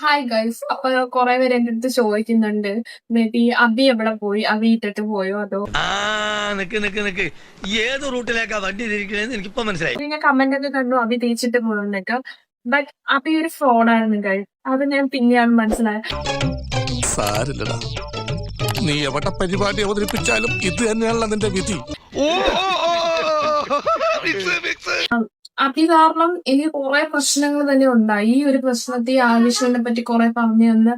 Hi guys. അപ്പൊ കൊറേ പേര് എന്റെ അടുത്ത് ചോദിക്കുന്നുണ്ട്, മേ ബി അബി എവിടെ പോയി, അബി ഇട്ടിട്ട് പോയോ അതോ. നിക്ക് ഏത് റൂട്ടിലേക്കാ വണ്ടി തിരിക്കണേന്ന് എനിക്കിപ്പോ മനസ്സിലായി. ഞാൻ കമന്റ് ഒക്കെ കണ്ടു അബി തേച്ചിട്ട് പോകുന്നൊക്കെ. ബട്ട് അബി ഒരു ഫ്രോഡായിരുന്നു ഗൈസ്. അത് ഞാൻ പിന്നെയാണ് മനസ്സിലായത്. സാരില്ലടാ, നീ എവിടെ പരിപാടി അവതരിപ്പിച്ചാലും ഇത് തന്നെയാണല്ലോ നിന്റെ വിധി. അബി കാരണം എനിക്ക് കുറെ പ്രശ്നങ്ങൾ തന്നെ ഉണ്ടായി. ഈ ഒരു പ്രശ്നത്തെ ആവശ്യത്തിനെ പറ്റി കുറെ പറഞ്ഞു തന്ന്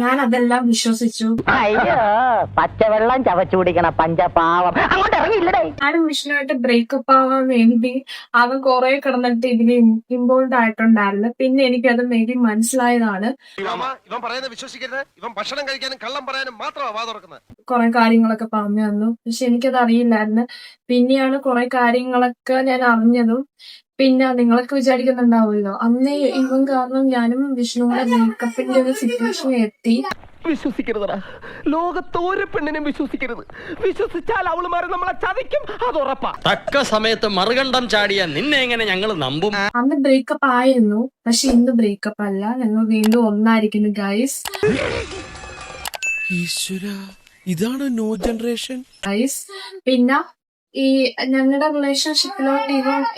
ഞാൻ അതെല്ലാം വിശ്വസിച്ചു. അയ്യോ, പച്ചവെള്ളം ചവച്ചു കുടിക്കണ പഞ്ചപാവം അങ്ങോട്ട് ഇറങ്ങിയില്ലടേ. ഞാനും വിഷ്ണുവായിട്ട് ബ്രേക്കപ്പ് ആവാൻ വേണ്ടി അവൻ കുറെ കിടന്നിട്ട് ഇതിന് ഇൻവോൾവ് ആയിട്ടുണ്ടായിരുന്നു. പിന്നെ എനിക്കത് മേ ബി മനസ്സിലായതാണ്. ഇവൻ പറയുന്നത് വിശ്വസിക്കരുത്. ഇവൻ ഭക്ഷണം കഴിക്കാനും കള്ളം പറയാനും മാത്രമാണ് വാ തുറക്കുന്നത്. കുറെ കാര്യങ്ങളൊക്കെ പറഞ്ഞു തന്നു. പക്ഷെ എനിക്കത് അറിയില്ലായിരുന്നു. പിന്നെയാണ് കുറെ കാര്യങ്ങളൊക്കെ ഞാൻ അറിഞ്ഞതും. പിന്നെ നിങ്ങളൊക്കെ വിചാരിക്കുന്നുണ്ടാവുമല്ലോ, അന്നേ ഇവൻ കാരണം ഞാനും വിഷ്ണുവിന്റെ ബ്രേക്കപ്പിന്റെ ഒരു സിറ്റുവേഷൻ എത്തി. വിശ്വസിക്കരുതടാ, ലോകത്തോരു പെണ്ണിനും വിശ്വസിക്കരുത്. വിശ്വസിച്ചാൽ അവളുമാരെ നമ്മളെ ചതിക്കും, അത് ഉറപ്പാ. തക്ക സമയത്ത് മറുകണ്ഠം ചാടിയ നിന്നെ എങ്ങനെ ഞങ്ങൾ നമ്പും? അന്ന് ബ്രേക്കപ്പ് ആയിരുന്നു, പക്ഷെ ഇന്ന് ബ്രേക്കപ്പ് അല്ല. ഞങ്ങൾ വീണ്ടും ഒന്നായിരിക്കുന്നു ഗൈസ്. ഇതാണ് ന്യൂ ജനറേഷൻ ഗൈസ് പിന്നെ ഈ ഞങ്ങളുടെ റിലേഷൻഷിപ്പിലോട്ട്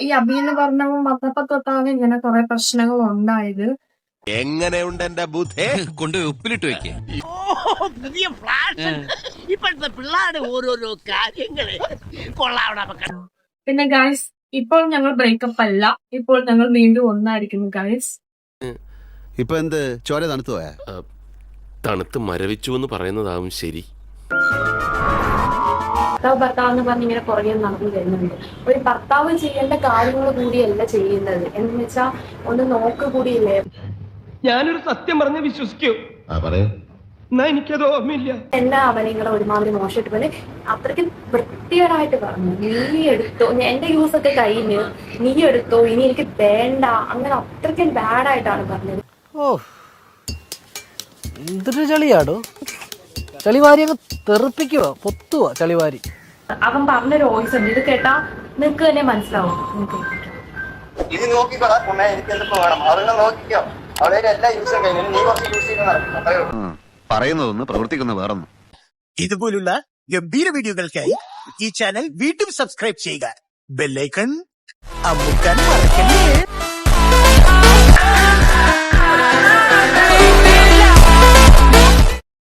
ഈ അബി എന്ന് പറഞ്ഞവൻ വന്നപ്പോ തൊട്ടാണ് ഇങ്ങനെ കുറെ പ്രശ്നങ്ങൾ ഉണ്ടായത്. എങ്ങനെയുണ്ട് എന്റെ ബുദ്ധി? കൊണ്ട് ഉപ്പിലിട്ട് വെക്കേ. പുതിയ ഫ്ലാഷ് ഇപ്പോഴത്തെ പിള്ളേരുടെ ഓരോരോ കാര്യങ്ങള് കൊള്ളാവണ. പിന്നെ ഗൈസ് ഇപ്പോൾ ഞങ്ങൾ ബ്രേക്കപ്പ് അല്ല, ഇപ്പോൾ ഞങ്ങൾ വീണ്ടും ഒന്നായിരിക്കുന്നു ഗൈസ്. ഇപ്പൊ എന്ത് ചോര തണുത്തു പോയാ? തണുത്ത് മരവിച്ചു എന്ന് പറയുന്നതാവും ശരി. ഭർത്താവ് എന്ന് പറഞ്ഞ് ഇങ്ങനെ പുറകെ നടന്നു വരുന്നുണ്ട്. ഒരു ഭർത്താവ് ചെയ്യേണ്ട കാര്യങ്ങൾ കൂടിയല്ല ചെയ്യുന്നത്. എന്ന് വെച്ചാ ഒന്ന് നോക്ക് കൂടിയില്ലേ. ഞാനൊരു സത്യം പറഞ്ഞ് വിശ്വസിക്കൂ, എന്നാ എനിക്കത് ഓർമ്മയില്ല. എല്ലാ അവനിങ്ങളെ ഒരുമാതിരി മോശമായിട്ട് പോലെ അത്രയ്ക്ക് വൃത്തികേടായിട്ട് പറഞ്ഞു. നീ എടുത്തോ, എന്റെ യൂസ് ഒക്കെ കഴിഞ്ഞ്, നീ എടുത്തോ, ഇനി എനിക്ക് വേണ്ട, അങ്ങനെ അത്രയ്ക്ക് ബാഡായിട്ടാണ് പറഞ്ഞത്. ഓ, എന്തൊരു ചളിയാടോ. ചളിവാരി അങ്ങ് തെറിപ്പിക്കുവോ, പൊത്തുവോ ചളിവാരി. അവൻ പറഞ്ഞൊരു വോയിസ് ഉണ്ട്, ഇത് കേട്ടാ നിനക്ക് തന്നെ മനസ്സിലാവും. ഇത് നോക്കിക്കോളാം, എനിക്ക് എന്തൊക്കെ വേണം അതൊക്കെ നോക്കിക്കോ. അവിടെ എല്ലാ യൂസും കഴിഞ്ഞു, നീ കുറച്ച് യൂസ് ചെയ്യുന്ന പറയുന്നതൊന്ന് പ്രവർത്തിക്കുന്ന വേറൊന്നും. ഇതുപോലുള്ള ഗംഭീര വീഡിയോകൾക്കായി ഈ ചാനൽ വീണ്ടും സബ്സ്ക്രൈബ് ചെയ്യുക. ബെല്ലൈക്കൺ അമുക്കാൻ മറക്കല്ലേ.